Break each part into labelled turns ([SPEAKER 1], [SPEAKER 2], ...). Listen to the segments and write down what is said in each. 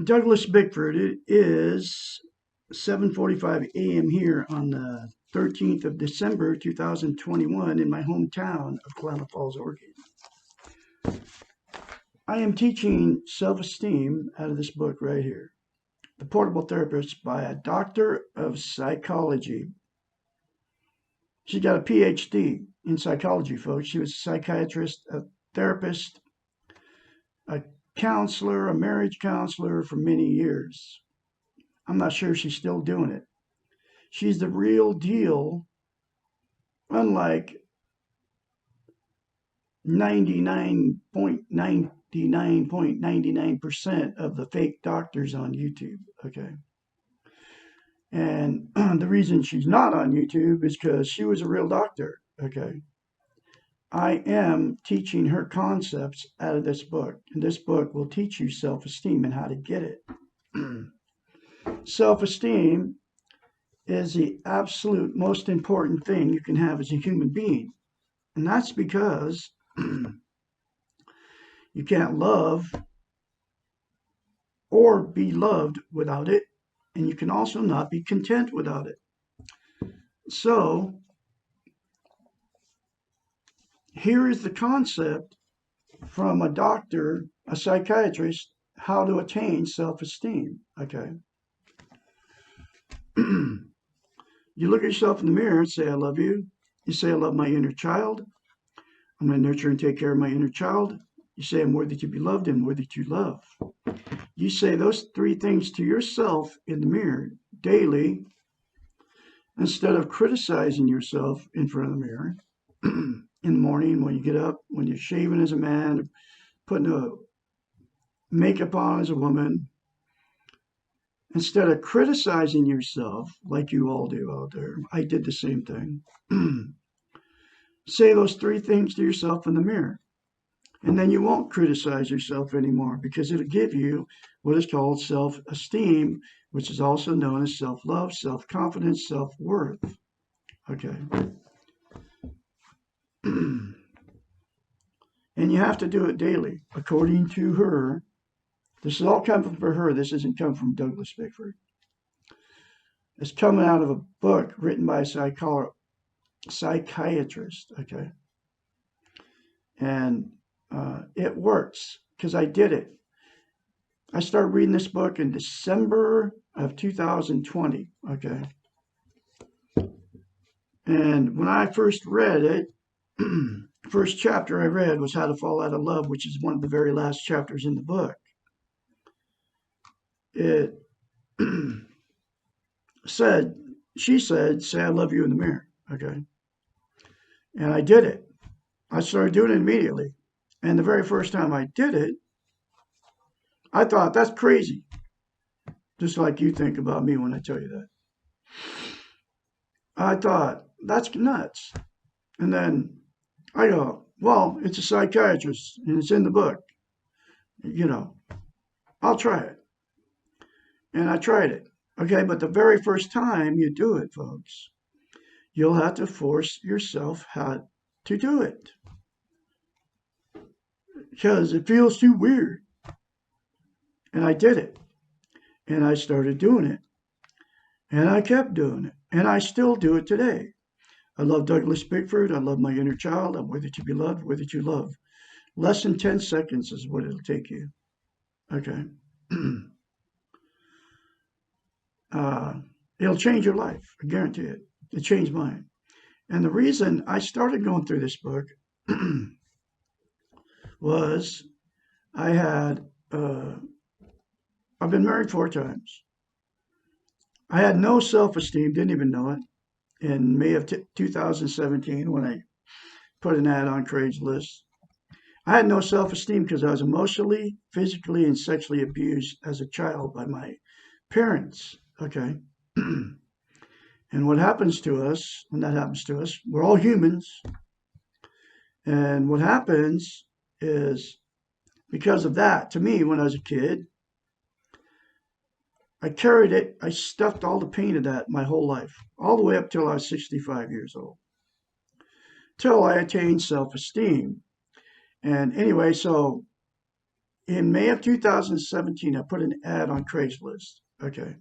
[SPEAKER 1] Douglas Bickford. It is 7:45 a.m. here on the 13th of December 2021 in my hometown of Klamath Falls, Oregon. I am teaching self-esteem out of this book right here, The Portable Therapist by a doctor of psychology. She got a PhD in psychology, folks. She was a psychiatrist, a therapist, a counselor, a marriage counselor for many years. I'm not sure she's still doing it. She's the real deal, unlike 99.99.99% of the fake doctors on YouTube. Okay. And the reason she's not on YouTube is because she was a real doctor. Okay. I am teaching her concepts out of this book, and this book will teach you self-esteem and how to get it. Self-esteem is the absolute most important thing you can have as a human being. And that's because you can't love or be loved without it, and you can also not be content without it. So, here is the concept from a doctor, a psychiatrist, how to attain self-esteem. Okay. You look at yourself in the mirror and say, I love you. You say, I love my inner child. I'm going to nurture and take care of my inner child. You say, I'm worthy to be loved and worthy to love. You say those three things to yourself in the mirror daily instead of criticizing yourself in front of the mirror in the morning when you get up, when you're shaving as a man, putting a makeup on as a woman. Instead of criticizing yourself like you all do out there, I did the same thing. Say those three things to yourself in the mirror. And then you won't criticize yourself anymore because it'll give you what is called self-esteem, which is also known as self-love, self-confidence, self-worth. Okay. And you have to do it daily, according to her. This is all coming from her. This isn't come from Douglas Bickford. It's coming out of a book written by a psychiatrist. Okay. And it works because I did it. I started reading this book in December of 2020. Okay. And when I first read it, first chapter I read was How to Fall Out of Love, which is one of the very last chapters in the book. It she said, say I love you in the mirror. Okay. And I did it. I started doing it immediately. And the very first time I did it, I thought, that's crazy. Just like you think about me when I tell you that. I thought, that's nuts. And then I go, well, it's a psychiatrist and it's in the book. I'll try it. And I tried it. Okay, but the very first time you do it, folks, you'll have to force yourself how to do it. Because it feels too weird. And I did it. And I started doing it. And I kept doing it. And I still do it today. I love Douglas Bickford. I love my inner child. I'm worthy to be loved, worthy to love. Less than 10 seconds is what it'll take you. Okay. It'll change your life. I guarantee it. It changed mine. And the reason I started going through this book was I've been married 4 times. I had no self-esteem, didn't even know it, in May of 2017 when I put an ad on Craigslist. I had no self-esteem because I was emotionally, physically, and sexually abused as a child by my parents. Okay. And what happens to us, when that happens to us, we're all humans. And what happens is, because of that, to me, when I was a kid, I carried it, I stuffed all the pain of that my whole life, all the way up till I was 65 years old, till I attained self-esteem. And anyway, so in May of 2017, I put an ad on Craigslist, okay,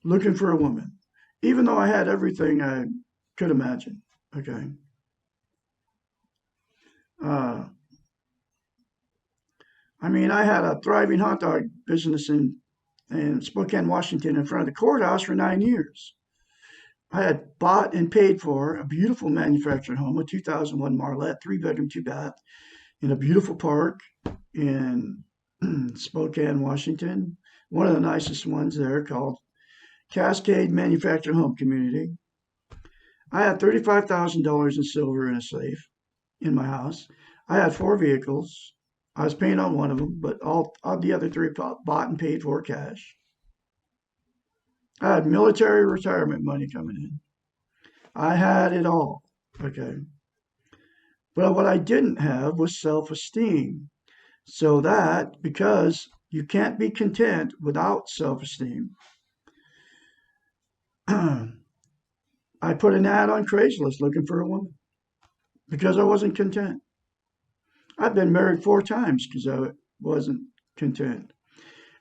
[SPEAKER 1] looking for a woman, even though I had everything I could imagine, okay. Uh, I mean, I had a thriving hot dog business in Spokane, Washington, in front of the courthouse for 9 years. I had bought and paid for a beautiful manufactured home, a 2001 Marlette, 3 bedroom, 2 bath, in a beautiful park in Spokane, Washington. One of the nicest ones there, called Cascade Manufactured Home Community. I had $35,000 in silver in a safe in my house. I had 4 vehicles. I was paying on one of them, but all the other three bought and paid for cash. I had military retirement money coming in. I had it all. Okay. But what I didn't have was self esteem. So that, because you can't be content without self esteem, I put an ad on Craigslist looking for a woman because I wasn't content. I've been married 4 times because I wasn't content.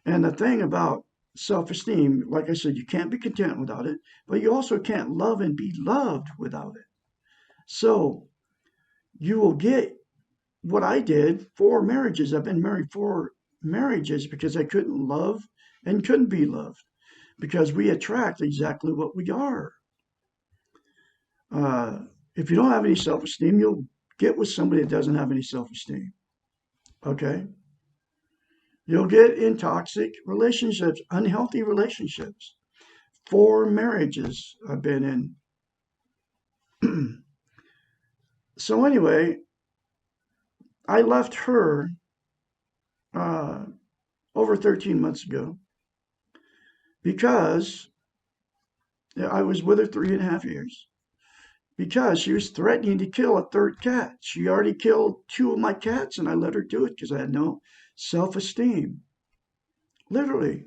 [SPEAKER 1] And the thing about self esteem, like I said, you can't be content without it, but you also can't love and be loved without it. So you will get what I did 4 marriages. I've been married 4 marriages because I couldn't love and couldn't be loved because we attract exactly what we are. Uh, if you don't have any self esteem, you'll get with somebody that doesn't have any self esteem. Okay? You'll get in toxic relationships, unhealthy relationships. 4 marriages I've been in. So, anyway, I left her uh, over 13 months ago because I was with her 3.5 years. Because she was threatening to kill a third cat. She already killed 2 of my cats, and I let her do it because I had no self esteem. Literally.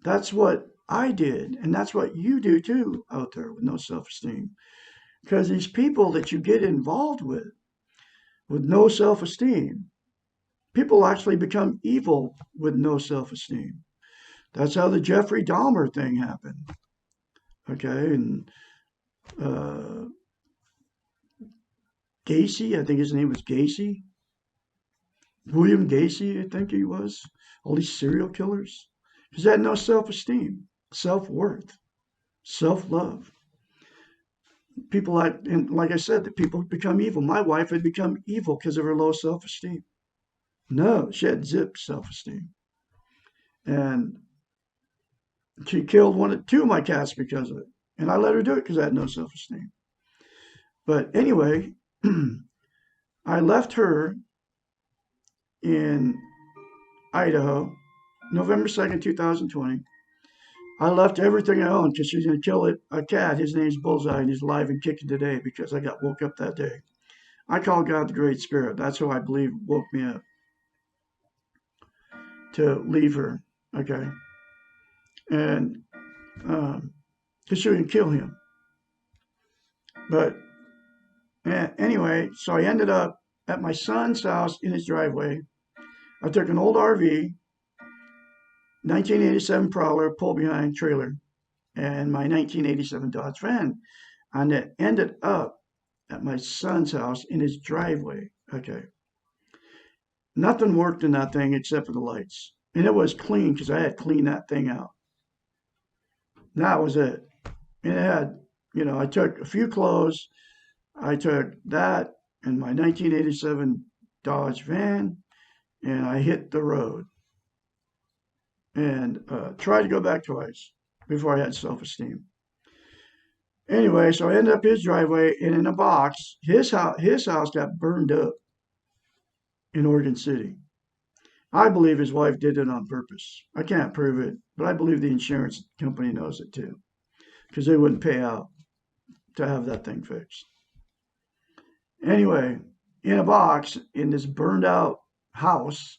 [SPEAKER 1] That's what I did, and that's what you do too out there with no self esteem. Because these people that you get involved with no self esteem, people actually become evil with no self esteem. That's how the Jeffrey Dahmer thing happened. Okay, and uh, Gacy, I think his name was Gacy, William Gacy, I think he was. All these serial killers. Because they had no self esteem, self worth, self love. People like, and like I said, the people become evil. My wife had become evil because of her low self esteem. No, she had zip self esteem. And she killed 2 of my cats because of it. And I let her do it because I had no self esteem. But anyway, I left her in Idaho, November 2nd, 2020. I left everything I owned because she's going to kill a cat. His name's Bullseye, and he's alive and kicking today because I got woke up that day. I call God the Great Spirit. That's who I believe woke me up to leave her. Okay. And because she was going to kill him. But anyway, so I ended up at my son's house in his driveway. I took an old RV, 1987 Prowler, pull behind trailer, and my 1987 Dodge van. And it ended up at my son's house in his driveway. Okay. Nothing worked in that thing except for the lights. And it was clean because I had cleaned that thing out. That was it. And it had, I took a few clothes. I took that and my 1987 Dodge van, and I hit the road and tried to go back twice before I had self-esteem. Anyway, so I ended up his driveway, and in a box, his house got burned up in Oregon City. I believe his wife did it on purpose. I can't prove it, but I believe the insurance company knows it too, because they wouldn't pay out to have that thing fixed. Anyway, in a box in this burned out house,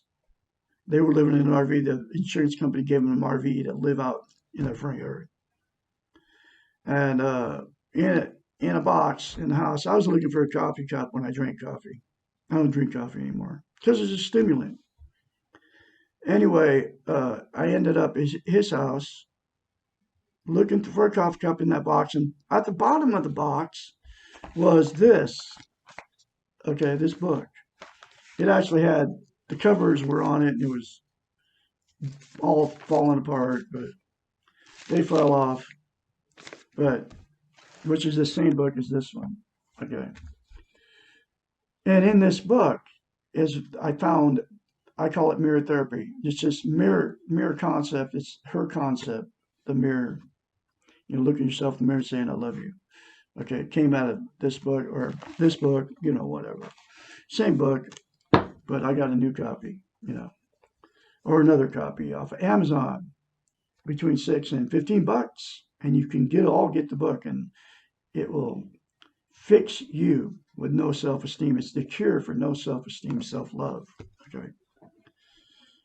[SPEAKER 1] they were living in an RV. The insurance company gave them an RV to live out in their front yard. And in a box in the house, I was looking for a coffee cup when I drank coffee. I don't drink coffee anymore because it's a stimulant. Anyway, I ended up at his house looking for a coffee cup in that box, and at the bottom of the box was this. Okay, this book. It actually had the covers were on it, and it was all falling apart, but they fell off. But which is the same book as this one. Okay, and in this book is I found I call it mirror therapy. It's just mirror concept. It's her concept, the mirror. You know, look at yourself in the mirror saying, I love you. Okay, it came out of this book or this book, you know, whatever. Same book, but I got a new copy, you know, or another copy off of Amazon between $6 and $15. And you can get the book, and it will fix you with no self-esteem. It's the cure for no self-esteem, self-love. Okay.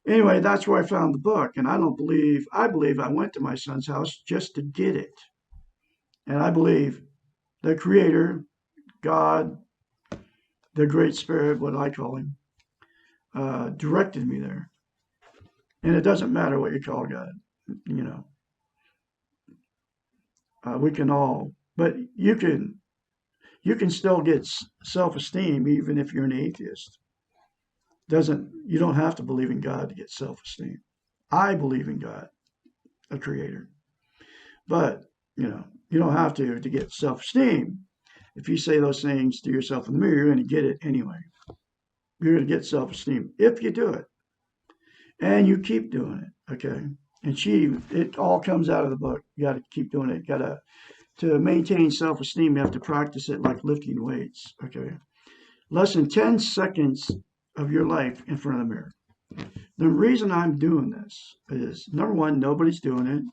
[SPEAKER 1] Anyway, that's where I found the book, and I believe I went to my son's house just to get it. And I believe the Creator, God, the Great Spirit, what I call him, directed me there. And it doesn't matter what you call God, you know. We can all, but you can still get self-esteem even if you're an atheist. You don't have to believe in God to get self-esteem. I believe in God, a creator. But, you know, you don't have to get self-esteem. If you say those things to yourself in the mirror, you're going to get it anyway. You're going to get self-esteem if you do it. And you keep doing it, okay? And it all comes out of the book. You got to keep doing it. To maintain self-esteem, you have to practice it like lifting weights, okay? Less than 10 seconds of your life in front of the mirror. The reason I'm doing this is, number one, nobody's doing it.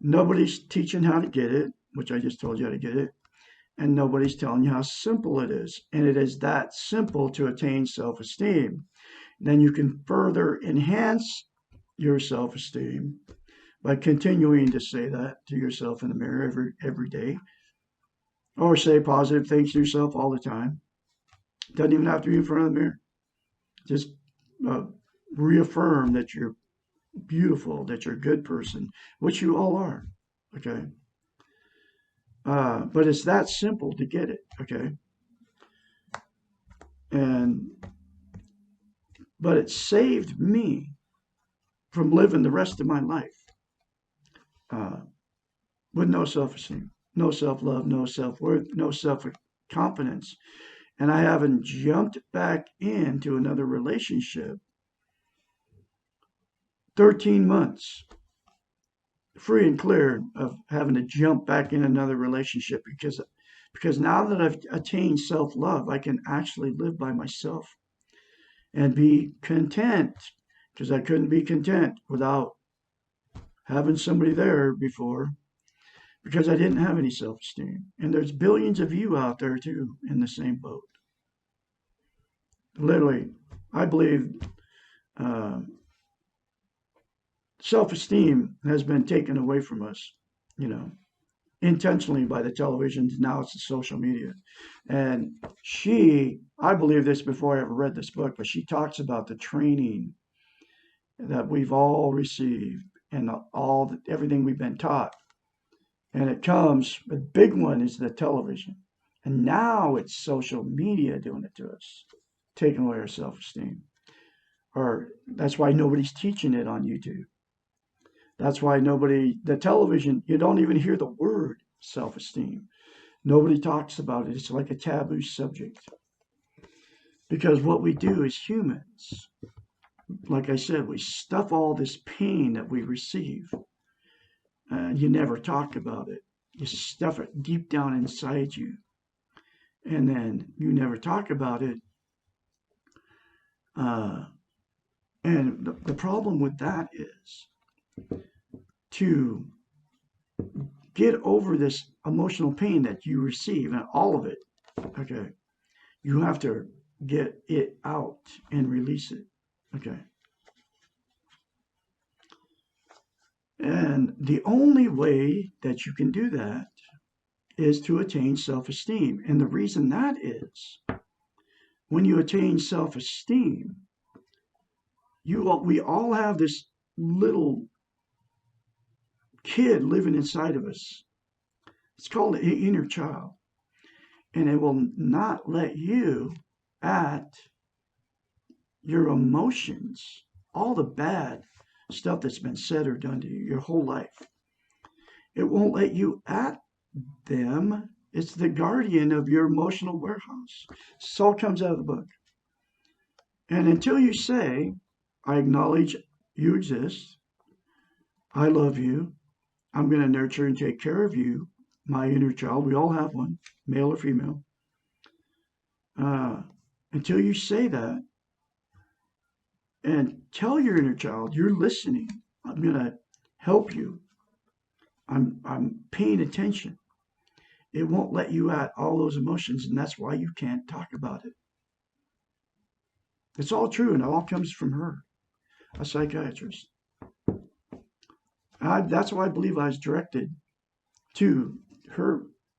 [SPEAKER 1] Nobody's teaching how to get it, which I just told you how to get it. And nobody's telling you how simple it is. And it is that simple to attain self-esteem. Then you can further enhance your self-esteem by continuing to say that to yourself in the mirror every day, or say positive things to yourself all the time. Doesn't even have to be in front of the mirror. Just reaffirm that you're beautiful, that you're a good person, which you all are. Okay. But it's that simple to get it. Okay. But it saved me from living the rest of my life with no self-esteem, no self-love, no self-worth, no self-confidence. And I haven't jumped back into another relationship 13 months free and clear of having to jump back in another relationship because now that I've attained self-love, I can actually live by myself and be content, because I couldn't be content without having somebody there before, because I didn't have any self-esteem. And there's billions of you out there too in the same boat. Literally, I believe self-esteem has been taken away from us, you know, intentionally by the televisions. Now it's the social media. And I believe this before I ever read this book, but she talks about the training that we've all received and everything we've been taught. And the big one is the television. And now it's social media doing it to us, taking away our self-esteem. Or that's why nobody's teaching it on YouTube. That's why the television, you don't even hear the word self-esteem. Nobody talks about it. It's like a taboo subject. Because what we do as humans, like I said, we stuff all this pain that we receive. You never talk about it. You stuff it deep down inside you. And then you never talk about it. And the problem with that is to get over this emotional pain that you receive, and all of it, okay, you have to get it out and release it, okay. And the only way that you can do that is to attain self-esteem. And the reason that is, when you attain self-esteem, we all have this little kid living inside of us. It's called the inner child. And it will not let you at your emotions, all the bad stuff that's been said or done to you your whole life. It won't let you at them. It's the guardian of your emotional warehouse. This all comes out of the book. And until you say, I acknowledge you exist, I love you, I'm going to nurture and take care of you, my inner child, we all have one, male or female. Until you say that and tell your inner child, you're listening, I'm going to help you, I'm paying attention. It won't let you at all those emotions, and that's why you can't talk about it. It's all true, and it all comes from her, a psychiatrist. That's why I believe I was directed to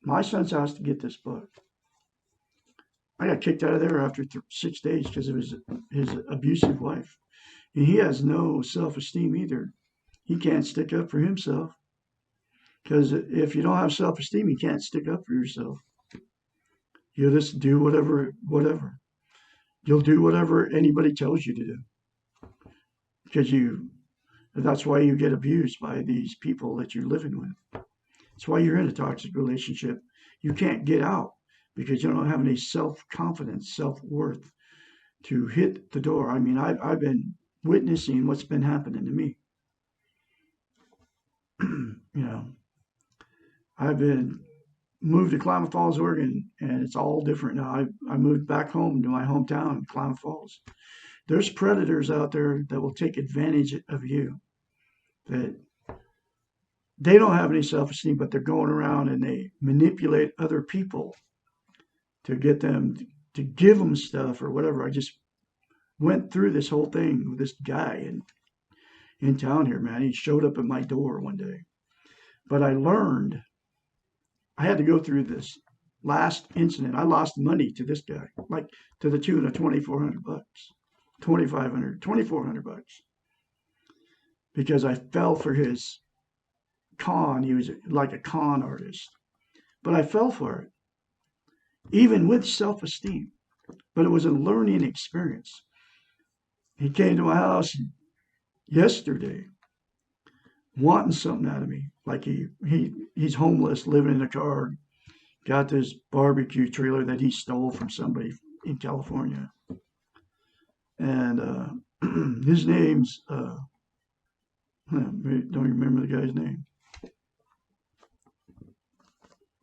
[SPEAKER 1] my son's house to get this book. I got kicked out of there after 6 days because it was his abusive wife. And he has no self-esteem either. He can't stick up for himself. Because if you don't have self-esteem, you can't stick up for yourself. You'll just do whatever. You'll do whatever anybody tells you to do. Because that's why you get abused by these people that you're living with. That's why you're in a toxic relationship. You can't get out because you don't have any self-confidence, self-worth to hit the door. I mean, I've been witnessing what's been happening to me. I've been moved to Klamath Falls, Oregon, and it's all different now. I moved back home to my hometown, Klamath Falls. There's predators out there that will take advantage of you. That they don't have any self-esteem, but they're going around and they manipulate other people to get them to give them stuff or whatever. I just went through this whole thing with this guy in town here, man. He showed up at my door one day. But I learned I had to go through this last incident. I lost money to this guy, like to the tune of $2,400, $2,500, $2,400, because I fell for his con. He was like a con artist, but I fell for it, even with self-esteem. But it was a learning experience. He came to my house yesterday, wanting something out of me. Like he's homeless, living in a car, got this barbecue trailer that he stole from somebody in California. And his name's, don't remember the guy's name.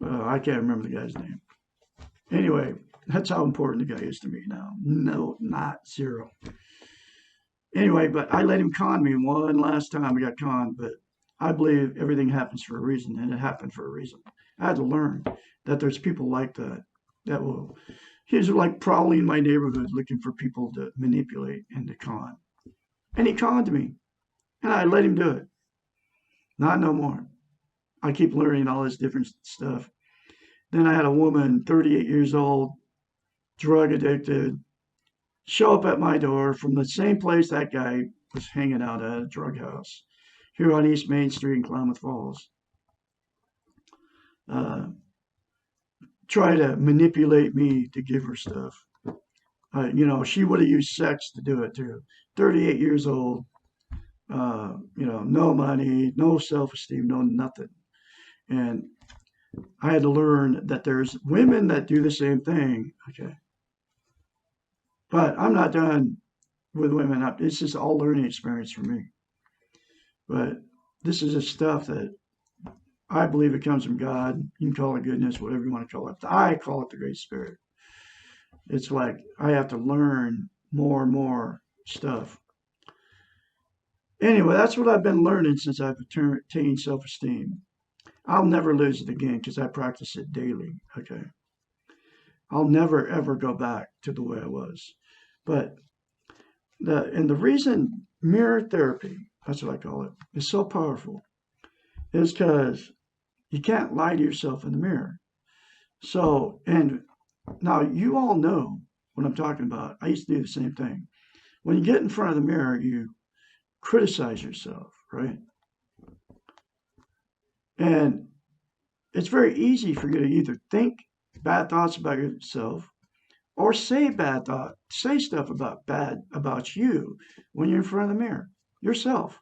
[SPEAKER 1] I can't remember the guy's name. Anyway, that's how important the guy is to me now. No, not zero. Anyway, but I let him con me one last time. I got conned, but I believe everything happens for a reason, and it happened for a reason. I had to learn that there's people like that will, he's like prowling my neighborhood looking for people to manipulate and to con. And he conned me, and I let him do it. Not no more. I keep learning all this different stuff. Then I had a woman, 38 years old, drug addicted, show up at my door from the same place that guy was hanging out at, a drug house, here on East Main Street in Klamath Falls. Try to manipulate me to give her stuff. She would have used sex to do it too. 38 years old, no money, no self-esteem, no nothing. And I had to learn that there's women that do the same thing. Okay. But I'm not done with women. It's just all learning experience for me. But this is the stuff that I believe it comes from God. You can call it goodness, whatever you want to call it. I call it the Great Spirit. It's like I have to learn more and more stuff. Anyway, that's what I've been learning since I've attained self-esteem. I'll never lose it again because I practice it daily. Okay. I'll never ever go back to the way I was. But the reason mirror therapy, that's what I call it, is so powerful is because you can't lie to yourself in the mirror. So, and now you all know what I'm talking about. I used to do the same thing. When you get in front of the mirror, you criticize yourself, right? And it's very easy for you to either think bad thoughts about yourself or say stuff bad about you when you're in front of the mirror, yourself.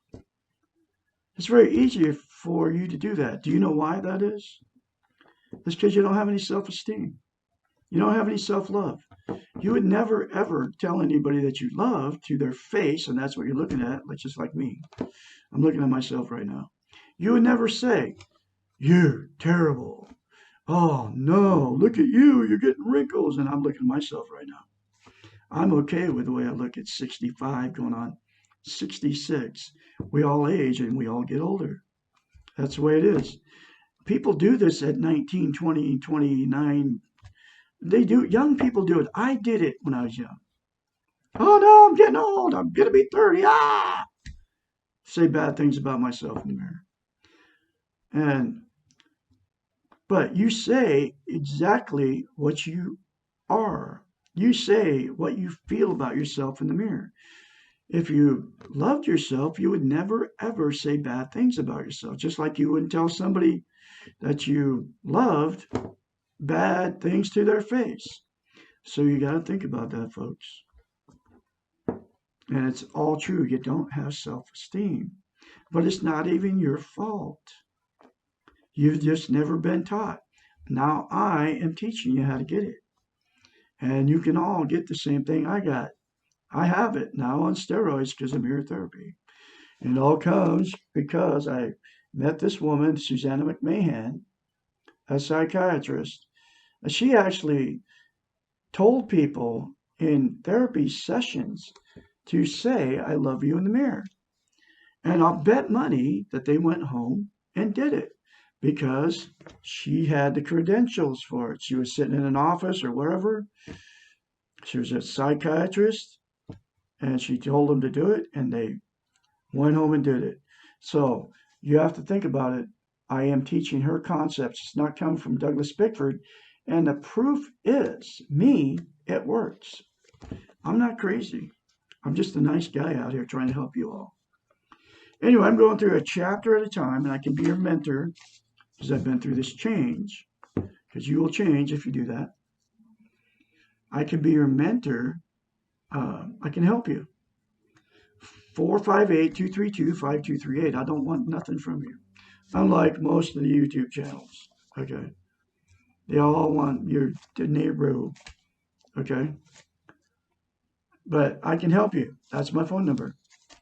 [SPEAKER 1] It's very easy for you to do that. Do you know why that is? It's because you don't have any self-esteem. You don't have any self-love. You would never ever tell anybody that you love to their face, and that's what you're looking at, like just like me. I'm looking at myself right now. You would never say, "You're terrible. Oh no, look at you, you're getting wrinkles." And I'm looking at myself right now. I'm okay with the way I look at 65 going on 66. We all age and we all get older. That's the way it is. People do this at 19, 20, 29. They do. Young people do it. I did it when I was young. Oh no, I'm getting old. I'm going to be 30. Ah! Say bad things about myself in the mirror. But you say exactly what you are. You say what you feel about yourself in the mirror. If you loved yourself, you would never ever say bad things about yourself. Just like you wouldn't tell somebody that you loved bad things to their face. So you got to think about that, folks. And it's all true. You don't have self-esteem. But it's not even your fault. You've just never been taught. Now I am teaching you how to get it. And you can all get the same thing I got. I have it now on steroids because of mirror therapy. And it all comes because I met this woman, Susanna McMahon, a psychiatrist. She actually told people in therapy sessions to say, "I love you" in the mirror. And I'll bet money that they went home and did it because she had the credentials for it. She was sitting in an office or wherever. She was a psychiatrist and she told them to do it and they went home and did it. So you have to think about it. I am teaching her concepts. It's not coming from Douglas Bickford. And the proof is me, it works. I'm not crazy. I'm just a nice guy out here trying to help you all. Anyway, I'm going through a chapter at a time, and I can be your mentor because I've been through this change, because you will change if you do that. I can be your mentor. I can help you. 458-232-5238. I don't want nothing from you. Unlike most of the YouTube channels. Okay. They all want your neighbor. Okay. But I can help you. That's my phone number.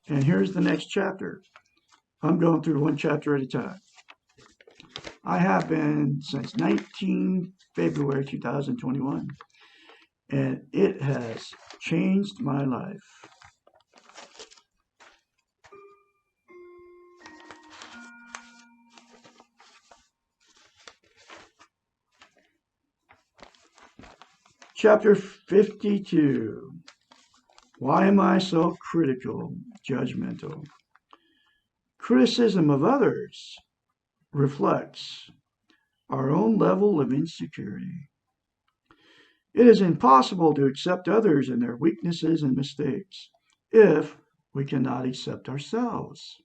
[SPEAKER 1] And here's the next chapter. I'm going through one chapter at a time. I have been since 19 February 2021, and it has changed my life. Chapter 52. Why am I so critical, judgmental? Criticism of others reflects our own level of insecurity. It is impossible to accept others and their weaknesses and mistakes if we cannot accept ourselves.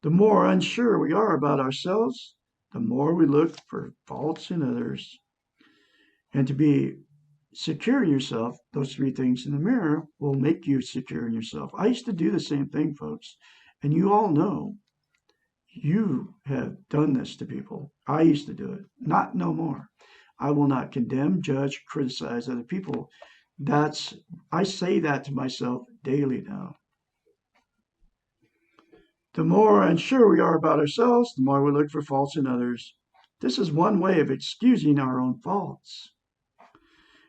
[SPEAKER 1] The more unsure we are about ourselves, the more we look for faults in others. And to be secure in yourself, those three things in the mirror will make you secure in yourself. I used to do the same thing, folks. And you all know you have done this to people. I used to do it. Not no more. I will not condemn, judge, criticize other people. I say that to myself daily now. The more unsure we are about ourselves, the more we look for faults in others. This is one way of excusing our own faults.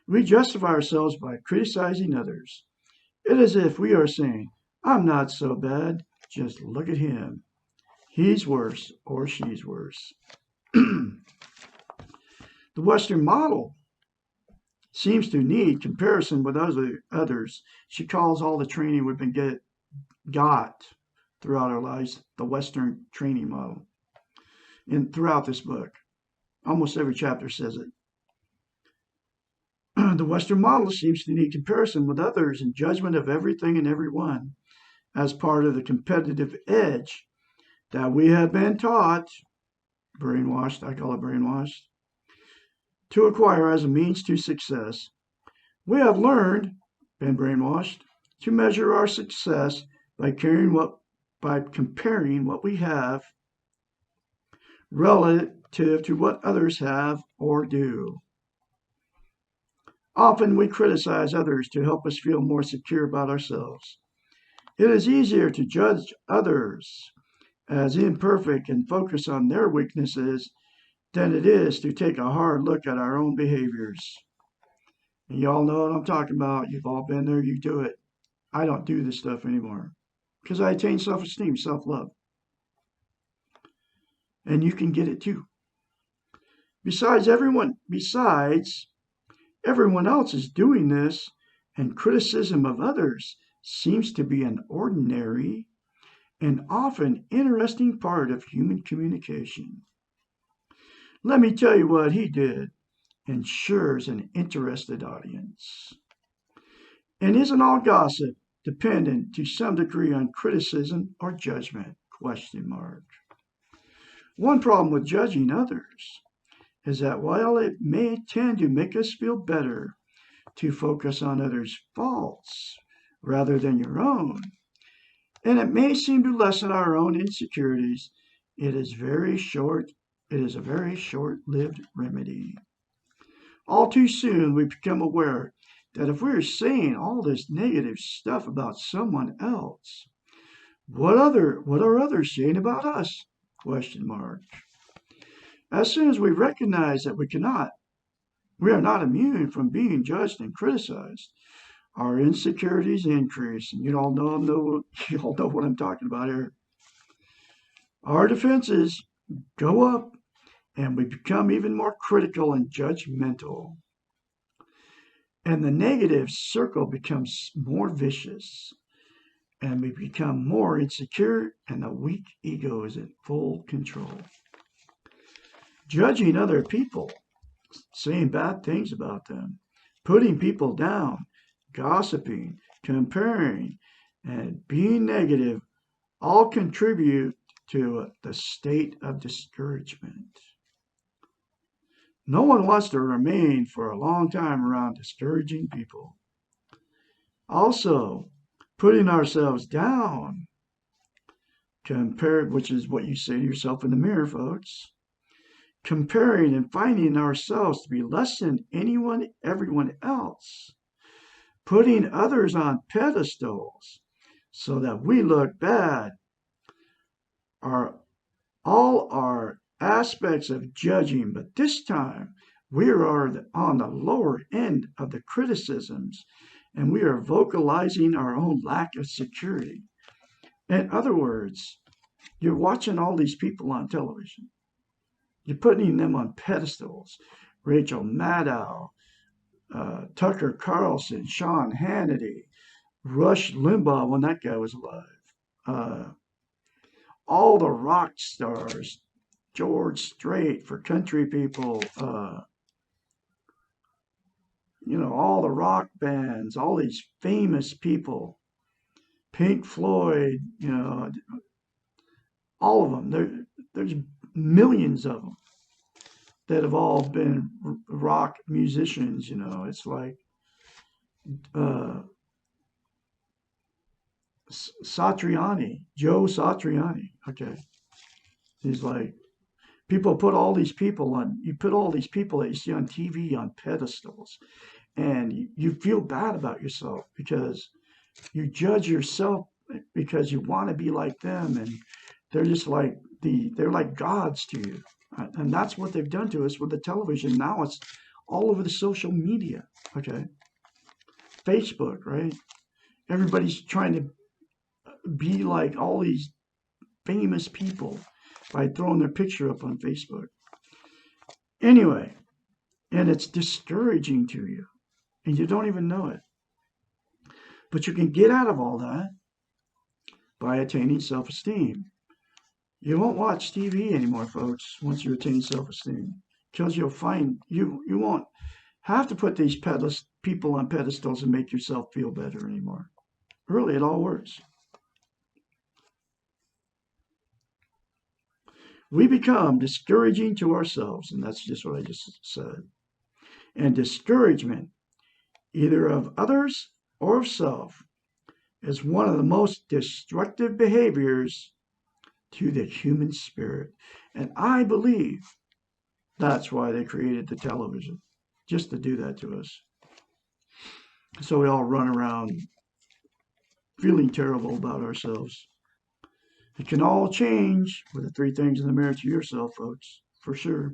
[SPEAKER 1] We justify ourselves by criticizing others. It is as if we are saying, "I'm not so bad, just look at him. He's worse or she's worse." The Western model seems to need comparison with others. She calls all the training we've been got throughout our lives the Western training model. And throughout this book, almost every chapter says it. The Western model seems to need comparison with others and judgment of everything and everyone as part of the competitive edge that we have been taught, brainwashed, I call it brainwashed, to acquire as a means to success. We have learned, been brainwashed, to measure our success by comparing what we have relative to what others have or do. Often we criticize others to help us feel more secure about ourselves. It is easier to judge others as imperfect and focus on their weaknesses than it is to take a hard look at our own behaviors. And y'all know what I'm talking about. You've all been there. You do it. I don't do this stuff anymore because I attain self-esteem, self-love. And you can get it too. Besides, everyone else is doing this, and criticism of others seems to be an ordinary and often interesting part of human communication. Let me tell you what he did ensures an interested audience. And isn't all gossip dependent to some degree on criticism or judgment? Question mark. One problem with judging others is that while it may tend to make us feel better to focus on others' faults rather than your own, and it may seem to lessen our own insecurities, it is a very short-lived remedy. All too soon we become aware that if we're saying all this negative stuff about someone else, what are others saying about us? Question mark. As soon as we recognize that we are not immune from being judged and criticized, our insecurities increase. And you all know what I'm talking about here. Our defenses go up and we become even more critical and judgmental. And the negative circle becomes more vicious, and we become more insecure, and the weak ego is in full control. Judging other people, saying bad things about them, putting people down, gossiping, comparing, and being negative all contribute to the state of discouragement. No one wants to remain for a long time around discouraging people. Also, putting ourselves down, which is what you say to yourself in the mirror, folks. Comparing and finding ourselves to be less than everyone else. Putting others on pedestals so that we look bad all are aspects of judging, but this time we are on the lower end of the criticisms and we are vocalizing our own lack of security. In other words, you're watching all these people on television. You're putting them on pedestals. Rachel Maddow, Tucker Carlson, Sean Hannity, Rush Limbaugh when that guy was alive. All the rock stars, George Strait for country people, all the rock bands, all these famous people, Pink Floyd, all of them. There's millions of them that have all been rock musicians. It's like Joe Satriani. Okay, he's like, you put all these people that you see on TV on pedestals, and you feel bad about yourself because you judge yourself because you want to be like them, and they're just like they're like gods to you. And that's what they've done to us with the television. Now it's all over the social media. Okay, Facebook, right? Everybody's trying to be like all these famous people by throwing their picture up on Facebook. Anyway, and it's discouraging to you, and you don't even know it. But you can get out of all that by attaining self-esteem. You won't watch TV anymore, folks, once you attain self-esteem, because you'll find you won't have to put these people on pedestals and make yourself feel better anymore. Really, it all works. We become discouraging to ourselves, and that's just what I just said. And discouragement, either of others or of self, is one of the most destructive behaviors to the human spirit. And I believe that's why they created the television, just to do that to us. So we all run around feeling terrible about ourselves. It can all change with the three things in the mirror to yourself, folks, for sure.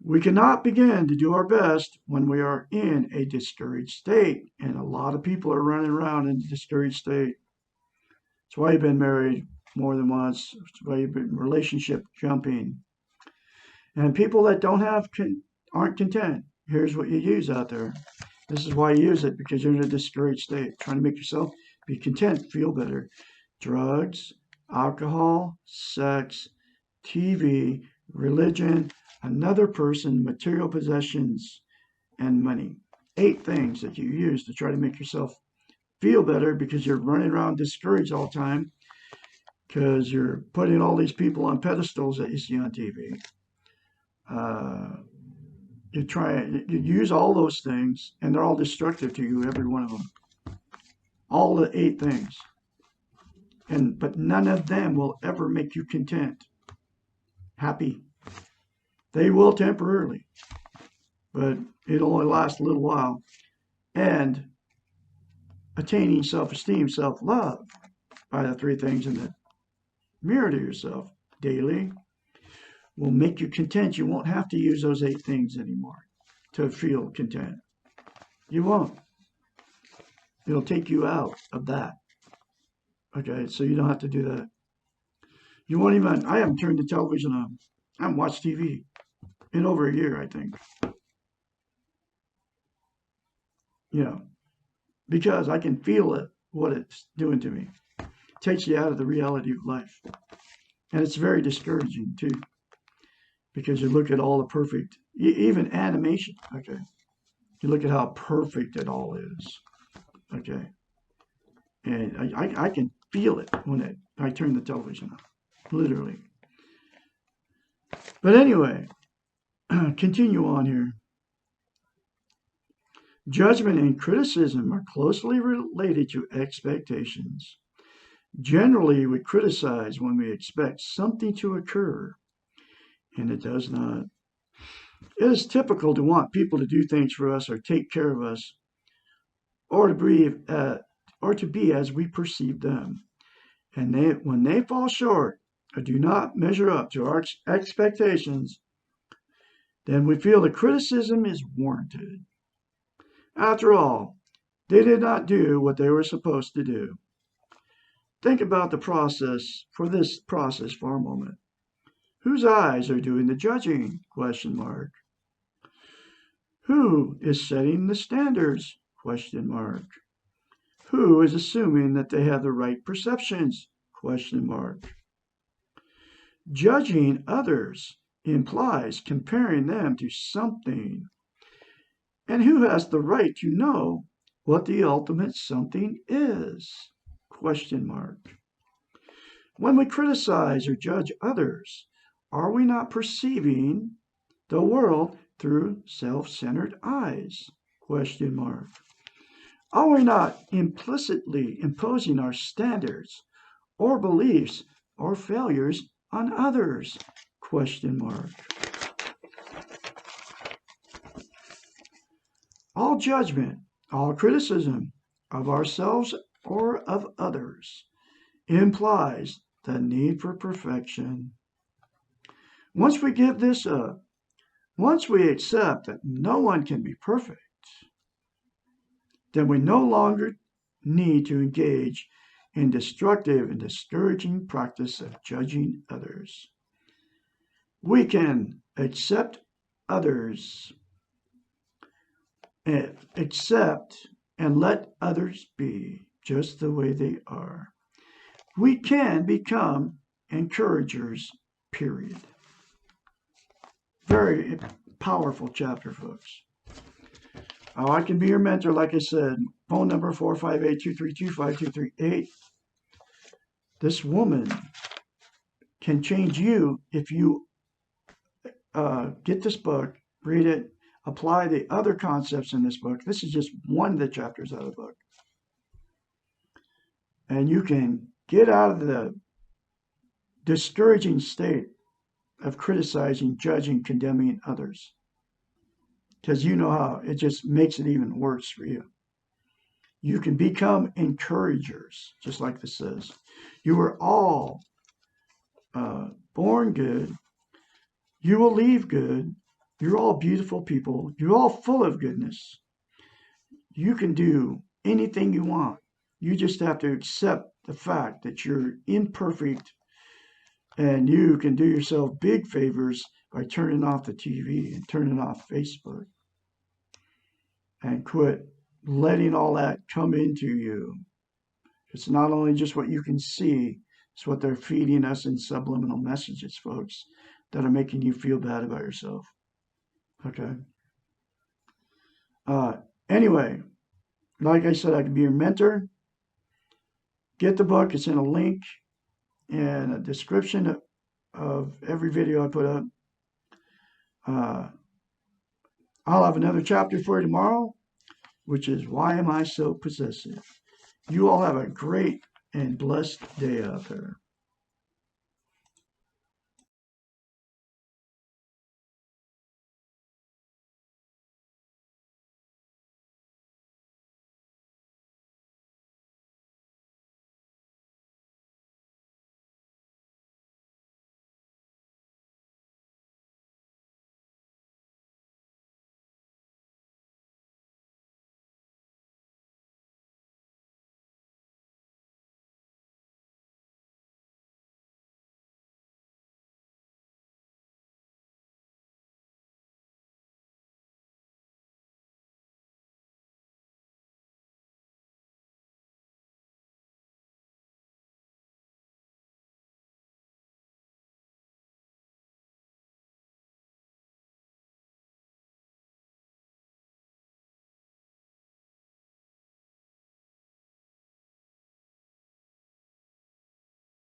[SPEAKER 1] We cannot begin to do our best when we are in a discouraged state. And a lot of people are running around in a discouraged state. That's why you've been married more than once. That's why you've been relationship jumping. And people that aren't content, here's what you use out there. This is why you use it, because you're in a discouraged state, trying to make yourself be content, feel better. Drugs, alcohol, sex, TV, religion, another person, material possessions, and money. 8 things that you use to try to make yourself feel better, because you're running around discouraged all the time because you're putting all these people on pedestals that you see on TV. You use all those things, and they're all destructive to you, every one of them. All the 8 things. But none of them will ever make you content, happy. They will temporarily, but it'll only last a little while. And attaining self-esteem, self-love, by the 3 things in the mirror to yourself daily, will make you content. You won't have to use those 8 things anymore to feel content. You won't. It'll take you out of that. Okay, so you don't have to do that. You won't even, I haven't turned the television on. I haven't watched TV in over a year, I think. Because I can feel it, what it's doing to me. It takes you out of the reality of life. And it's very discouraging, too, because you look at all the perfect, even animation, okay? You look at how perfect it all is, okay? And I can feel it when I turn the television on, literally. But anyway, continue on here. Judgment and criticism are closely related to expectations. Generally, we criticize when we expect something to occur, and it does not. It is typical to want people to do things for us or take care of us, or to be as we perceive them. And when they fall short or do not measure up to our expectations, then we feel the criticism is warranted. After all, they did not do what they were supposed to do. Think about this process for a moment. Whose eyes are doing the judging? ? Who is setting the standards? ? Who is assuming that they have the right perceptions? ? Judging others implies comparing them to something. And who has the right to know what the ultimate something is? ? When we criticize or judge others, are we not perceiving the world through self-centered eyes? ? Are we not implicitly imposing our standards or beliefs or failures on others? ? All judgment, all criticism of ourselves or of others implies the need for perfection. Once we give this up, once we accept that no one can be perfect, then we no longer need to engage in destructive and discouraging practice of judging others. We can accept others, accept and let others be just the way they are. We can become encouragers, period. Very powerful chapter, folks. Oh, I can be your mentor, like I said. Phone number 458-232-5238. This woman can change you if you get this book, read it, apply the other concepts in this book. This is just one of the chapters out of the book. And you can get out of the discouraging state of criticizing, judging, condemning others. Because you know how it just makes it even worse for you. You can become encouragers, just like this says. You were all born good. You will leave good. You're all beautiful people. You're all full of goodness. You can do anything you want. You just have to accept the fact that you're imperfect, and you can do yourself big favors by turning off the TV and turning off Facebook and quit letting all that come into you. It's not only just what you can see, it's what they're feeding us in subliminal messages, folks, that are making you feel bad about yourself. Okay. Anyway, like I said, I can be your mentor. Get the book. It's in a link and a description of every video I put up. I'll have another chapter for you tomorrow, which is Why Am I So Possessive? You all have a great and blessed day out there.